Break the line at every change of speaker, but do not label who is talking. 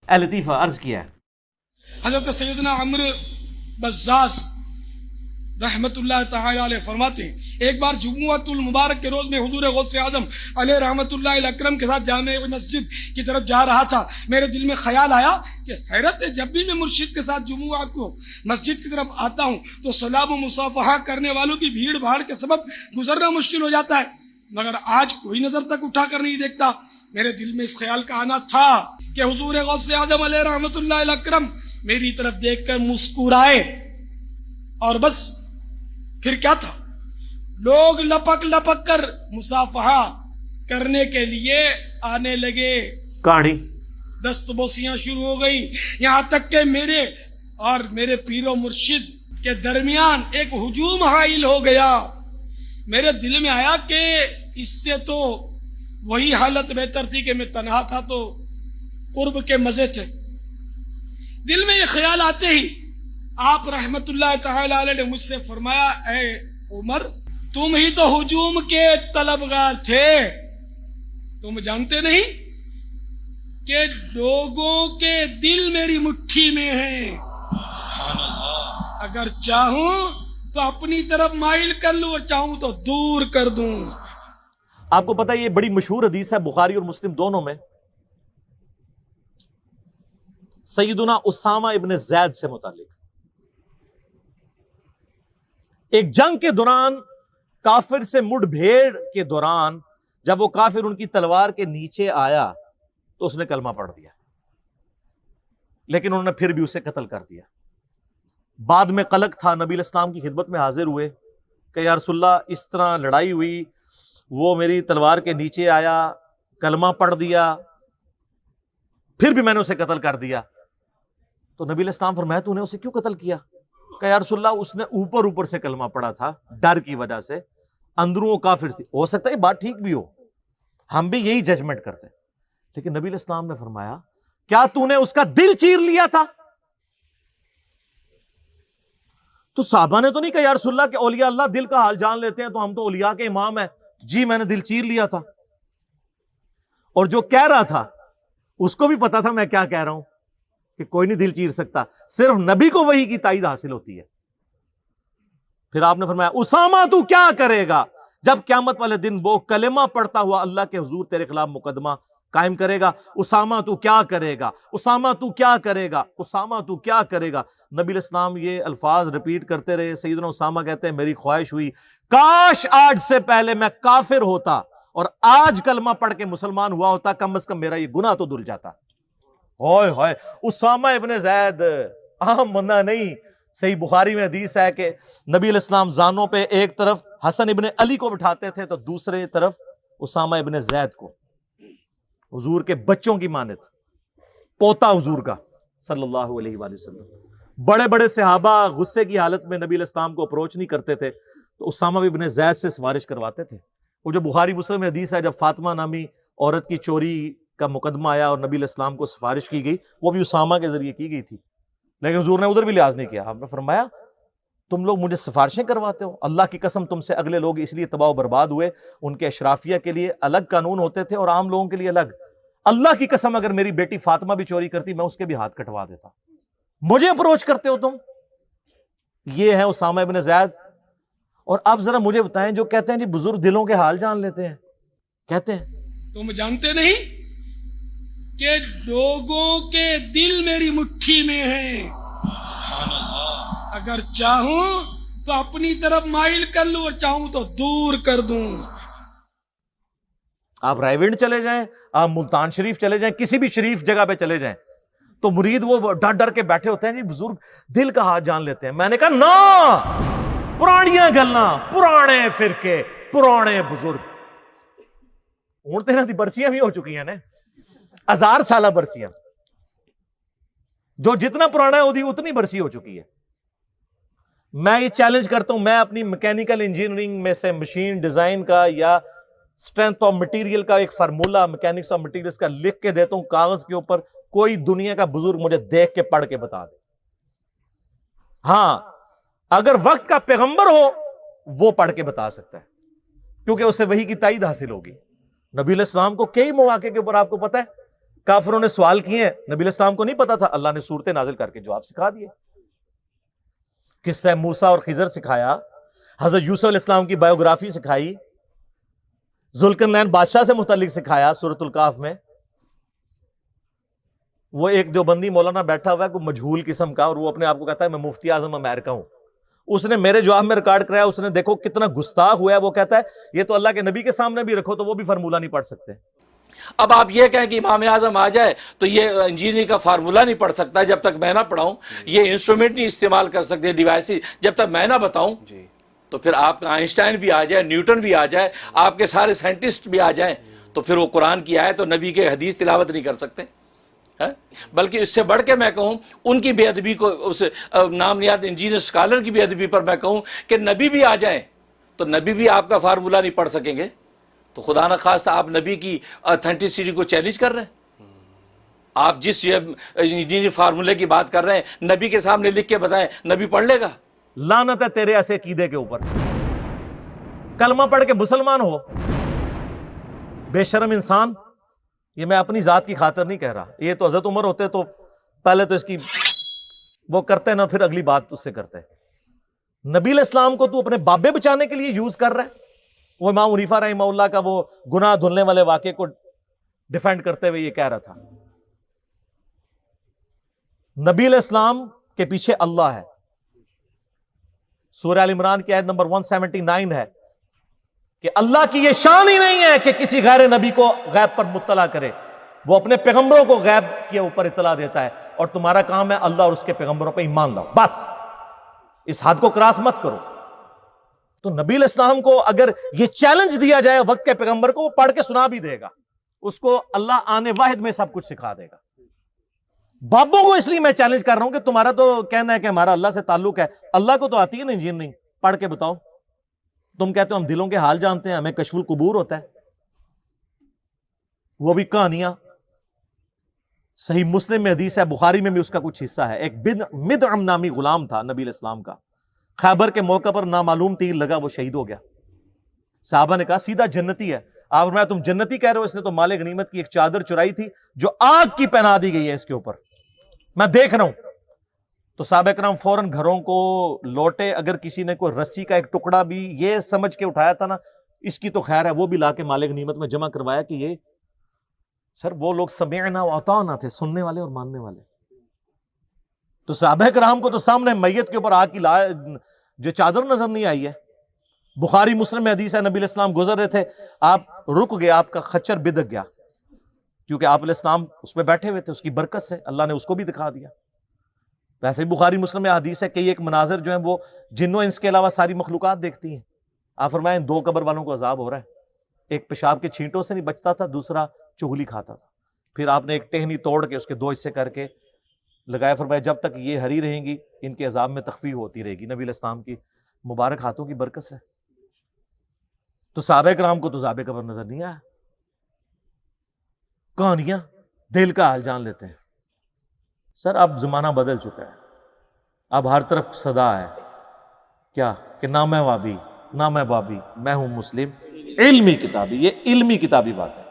لطیفہ عرض کیا ہے
حضرت سیدنا عمرو بزاز رحمت اللہ تعالی علیہ فرماتے ہیں ایک بار جمعۃ المبارک کے روز میں حضور غوث اعظم علیہ رحمت اللہ اکرم کے ساتھ جامع مسجد کی طرف جا رہا تھا. میرے دل میں خیال آیا کہ حیرت ہے، جب بھی میں مرشد کے ساتھ جمعہ کو مسجد کی طرف آتا ہوں تو سلام و مصافحہ کرنے والوں کی بھیڑ بھاڑ کے سبب گزرنا مشکل ہو جاتا ہے، مگر آج کوئی نظر تک اٹھا کر نہیں دیکھتا. میرے دل میں اس خیال کا آنا تھا کہ حضور غوث اعظم علیہ رحمت اللہ اکرم میری طرف دیکھ کر مسکرائے، اور بس پھر کیا تھا، لوگ لپک لپک کر مصافحہ کرنے کے لیے آنے لگے،
کہانی
دست بوسیاں شروع ہو گئی، یہاں تک کہ میرے اور میرے پیر و مرشد کے درمیان ایک ہجوم حائل ہو گیا. میرے دل میں آیا کہ اس سے تو وہی حالت بہتر تھی کہ میں تنہا تھا تو قرب کے مزے تھے. دل میں یہ خیال آتے ہی آپ رحمت اللہ تعالی علیہ نے مجھ سے فرمایا، اے عمر، تم ہی تو ہجوم کے طلبگار تھے، تم جانتے نہیں کہ لوگوں کے دل میری مٹھی میں ہیں، اگر چاہوں تو اپنی طرف مائل کر لوں اور چاہوں تو دور کر دوں.
آپ کو پتہ ہے یہ بڑی مشہور حدیث ہے بخاری اور مسلم دونوں میں، سیدنا اسامہ ابن زید سے متعلق. ایک جنگ کے دوران کافر سے مڑ بھیڑ کے دوران جب وہ کافر ان کی تلوار کے نیچے آیا تو اس نے کلمہ پڑھ دیا، لیکن انہوں نے پھر بھی اسے قتل کر دیا. بعد میں قلق تھا، نبی الاسلام کی خدمت میں حاضر ہوئے کہ یا رسول اللہ اس طرح لڑائی ہوئی، وہ میری تلوار کے نیچے آیا، کلمہ پڑھ دیا، پھر بھی میں نے اسے قتل کر دیا. تو نبی الاسلام فرمایا تو نے اسے کیوں قتل کیا؟ کہ یا رسول اللہ اس نے اوپر سے کلمہ پڑھا تھا، ڈر کی وجہ سے، اندروں وہ کافر تھی. ہو سکتا ہے یہ بات ٹھیک بھی ہو، ہم بھی یہی ججمنٹ کرتے، لیکن نبی الاسلام نے فرمایا کیا تو نے اس کا دل چیر لیا تھا؟ تو صحابہ نے تو نہیں کہا یا رسول اللہ کہ اولیاء اللہ دل کا حال جان لیتے ہیں تو ہم تو اولیاء کے امام ہیں. جی میں نے دل چیر لیا تھا. اور جو کہہ رہا تھا اس کو بھی پتا تھا میں کیا کہہ رہا ہوں، کہ کوئی نہیں دل چیر سکتا، صرف نبی کو وحی کی تائید حاصل ہوتی ہے. پھر آپ نے فرمایا اسامہ تو کیا کرے گا جب قیامت والے دن وہ کلمہ پڑھتا ہوا اللہ کے حضور تیرے خلاف مقدمہ قائم کرے گا؟ اسامہ تو کیا کرے گا، اسامہ تو کیا کرے گا، اسامہ تو کیا کرے گا. نبی الاسلام یہ الفاظ ریپیٹ کرتے رہے. سیدنا اسامہ کہتے ہیں میری خواہش ہوئی کاش آج سے پہلے میں کافر ہوتا اور آج کلمہ پڑھ کے مسلمان ہوا ہوتا، کم از کم میرا یہ گناہ تو دھل جاتا. ہوئے ہوئے، اسامہ ابن زید عام بندہ نہیں. صحیح بخاری میں حدیث ہے کہ نبی علیہ السلام زانوں پہ ایک طرف حسن ابن علی کو بٹھاتے تھے تو دوسرے طرف اسامہ ابن زید کو، حضور کے بچوں کی مانت، پوتا حضور کا صلی اللہ علیہ وآلہ وسلم. بڑے بڑے صحابہ غصے کی حالت میں نبی علیہ السلام کو اپروچ نہیں کرتے تھے تو اسامہ ابن زید سے سفارش کرواتے تھے. وہ جو بخاری مسلم میں حدیث ہے جب فاطمہ نامی عورت کی چوری کا مقدمہ آیا اور نبی علیہ السلام کو سفارش کی گئی، وہ بھی اسامہ کے ذریعے کی گئی تھی، لیکن حضور نے ادھر بھی لحاظ نہیں کیا. آپ نے فرمایا تم لوگ مجھے سفارشیں کرواتے ہو، اللہ کی قسم تم سے اگلے لوگ اس لیے تباہ و برباد ہوئے، ان کے اشرافیہ کے لیے الگ قانون ہوتے تھے اور عام لوگوں کے لیے الگ. اللہ کی قسم اگر میری بیٹی فاطمہ بھی چوری کرتی میں اس کے بھی ہاتھ کٹوا دیتا. مجھے اپروچ کرتے ہو تم. یہ ہے اسامہ ابن زید. اور اب ذرا مجھے بتائیں جو کہتے ہیں جی بزرگ دلوں کے حال جان لیتے ہیں، کہتے ہیں
تم جانتے نہیں کہ لوگوں کے دل میری مٹھی میں ہیں، اگر چاہوں تو اپنی طرف مائل کر لوں اور چاہوں تو دور کر دوں.
آپ رائے ونڈ چلے جائیں، آپ ملتان شریف چلے جائیں، کسی بھی شریف جگہ پہ چلے جائیں تو مرید وہ ڈر ڈر کے بیٹھے ہوتے ہیں جی بزرگ دل کا حال جان لیتے ہیں. میں نے کہا نا، پرانیاں گلاں، پرانے فرقے، پرانے بزرگ ہوں تو انہاں دی برسیاں بھی ہو چکی ہیں نا، 1000 سالہ برسیاں، جو جتنا پرانا ہے وہ اتنی برسی ہو چکی ہے. میں یہ چیلنج کرتا ہوں، میں اپنی میکینیکل انجینئرنگ میں سے مشین ڈیزائن کا یا اسٹرینتھ آف مٹیریل کا ایک فارمولا میکینکس آف مٹیریلز کا لکھ کے دیتا ہوں کاغذ کے اوپر، کوئی دنیا کا بزرگ مجھے دیکھ کے پڑھ کے بتا دے. ہاں اگر وقت کا پیغمبر ہو وہ پڑھ کے بتا سکتا ہے کیونکہ اسے وحی کی تائید حاصل ہوگی. نبی علیہ السلام کو کئی مواقع کے اوپر آپ کو پتہ ہے کافروں نے سوال کیے ہیں، نبی علیہ السلام کو نہیں پتا تھا، اللہ نے صورتیں نازل کر کے جواب سکھا دیے. قصہ موسیٰ اور خضر سکھایا، حضرت یوسف علیہ السلام کی بایوگرافی سکھائی، ذوالقرنین بادشاہ سے متعلق سکھایا سورۃ الکہف میں. وہ ایک دیوبندی مولانا بیٹھا ہوا ہے کوئی مجہول قسم کا، اور وہ اپنے آپ کو کہتا ہے میں مفتی اعظم امریکہ ہوں. اس نے میرے جواب میں ریکارڈ کرایا، اس نے دیکھو کتنا گستاخ ہوا ہے. وہ کہتا ہے یہ تو اللہ کے نبی کے سامنے بھی رکھو تو وہ بھی فارمولہ نہیں پڑھ سکتے.
اب آپ یہ کہیں کہ امام اعظم آ جائے تو یہ انجینئرنگ کا فارمولہ نہیں پڑھ سکتا جب تک میں نہ پڑھاؤں، یہ انسٹرومنٹ نہیں استعمال کر سکتے ڈیوائسز جب تک میں نہ بتاؤں. تو پھر آپ کا آئنسٹائن بھی آ جائے، نیوٹن بھی آ جائے، آپ کے سارے سائنٹسٹ بھی آ جائیں، تو پھر وہ قرآن کی آیت اور نبی کے حدیث تلاوت نہیں کر سکتے. بلکہ اس سے بڑھ کے میں کہوں ان کی بے ادبی کو، اس نام نیاد انجینئر اسکالر کی بے ادبی پر میں کہوں کہ نبی بھی آ جائیں تو نبی بھی آپ کا فارمولہ نہیں پڑھ سکیں گے. تو خدا نخواستہ آپ نبی کی اتھینٹسٹی کو چیلنج کر رہے ہیں. آپ جس انجینئر فارمولے کی بات کر رہے ہیں نبی کے سامنے لکھ کے بتائیں، نبی پڑھ لے گا؟
لعنت ہے تیرے ایسے عقیدے کے اوپر. کلمہ پڑھ کے مسلمان ہو، بے شرم انسان. یہ میں اپنی ذات کی خاطر نہیں کہہ رہا، یہ تو حضرت عمر ہوتے تو پہلے تو اس کی وہ کرتے نا، پھر اگلی بات اس سے کرتے. نبی علیہ السلام کو تو اپنے بابے بچانے کے لیے یوز کر رہا ہے. وہ امام حنیفہ رحمہ اللہ کا وہ گناہ دھلنے والے واقعے کو ڈیفینڈ کرتے ہوئے یہ کہہ رہا تھا. نبی علیہ السلام کے پیچھے اللہ ہے. سورہ ال عمران کی آیت نمبر 179 ہے کہ اللہ کی یہ شان ہی نہیں ہے کہ کسی غیر نبی کو غیب پر مطلع کرے. وہ اپنے پیغمبروں کو غیب کے اوپر اطلاع دیتا ہے، اور تمہارا کام ہے اللہ اور اس کے پیغمبروں پہ ایمان لاؤ. بس اس حد کو کراس مت کرو. تو نبی علیہ السلام کو اگر یہ چیلنج دیا جائے وقت کے پیغمبر کو، وہ پڑھ کے سنا بھی دے گا، اس کو اللہ آنے واحد میں سب کچھ سکھا دے گا. بابوں کو اس لیے میں چیلنج کر رہا ہوں کہ تمہارا تو کہنا ہے کہ ہمارا اللہ سے تعلق ہے، اللہ کو تو آتی ہے نا انجینئرنگ، پڑھ کے بتاؤ. تم کہتے ہو ہم دلوں کے حال جانتے ہیں، ہمیں کشف القبور ہوتا ہے. وہ بھی کہانیاں. صحیح مسلم میں حدیث ہے، بخاری میں بھی اس کا کچھ حصہ ہے. ایک مدعم نامی غلام تھا نبی علیہ السلام کا، خیبر کے موقع پر نامعلوم تیر لگا، وہ شہید ہو گیا. صحابہ نے کہا سیدھا جنتی ہے. آپ میں تم جنتی کہہ رہے ہو، اس نے تو مال غنیمت کی ایک چادر چرائی تھی جو آگ کی پہنا دی گئی ہے اس کے اوپر، میں دیکھ رہا ہوں. تو صحابہ کرام فوراً گھروں کو لوٹے. اگر کسی نے کوئی رسی کا ایک ٹکڑا بھی یہ سمجھ کے اٹھایا تھا نا اس کی تو خیر ہے، وہ بھی لا کے مال غنیمت میں جمع کروایا کہ یہ سر وہ لوگ سمعنا و اطعنا تھے، سننے والے اور ماننے والے. تو صحابہ کرام کو تو سامنے میت کے اوپر آگ کی جو چادر نظر نہیں آئی ہے. بخاری مسلم میں حدیث ہے، نبی علیہ السلام گزر رہے تھے، آپ رک گئے، آپ کا خچر بدک گیا، کیونکہ آپ علیہ السلام اس پہ بیٹھے ہوئے تھے. اس کی برکت سے اللہ نے اس کو بھی دکھا دیا. ویسے ہی بخاری مسلم میں حدیث ہے کہ ایک مناظر جو ہیں وہ جنوں انس کے علاوہ ساری مخلوقات دیکھتی ہیں. آپ فرمائیں دو قبر والوں کو عذاب ہو رہا ہے. ایک پیشاب کے چھینٹوں سے نہیں بچتا تھا، دوسرا چغلی کھاتا تھا. پھر آپ نے ایک ٹہنی توڑ کے اس کے دو حصے کر کے لگایا. فرمایا جب تک یہ ہری رہیں گی ان کے عذاب میں تخفیف ہوتی رہے گی، نبی علیہ السلام کی مبارک ہاتھوں کی برکت سے. تو صحابہ کرام کو تو عذاب قبر نظر نہیں آیا. کہانیاں دل کا حال جان لیتے ہیں. سر اب زمانہ بدل چکا ہے، اب ہر طرف صدا ہے کیا کہ نہ میں وابی نہ میں بابی، میں ہوں مسلم. علمی کتابی، یہ علمی کتابی بات ہے.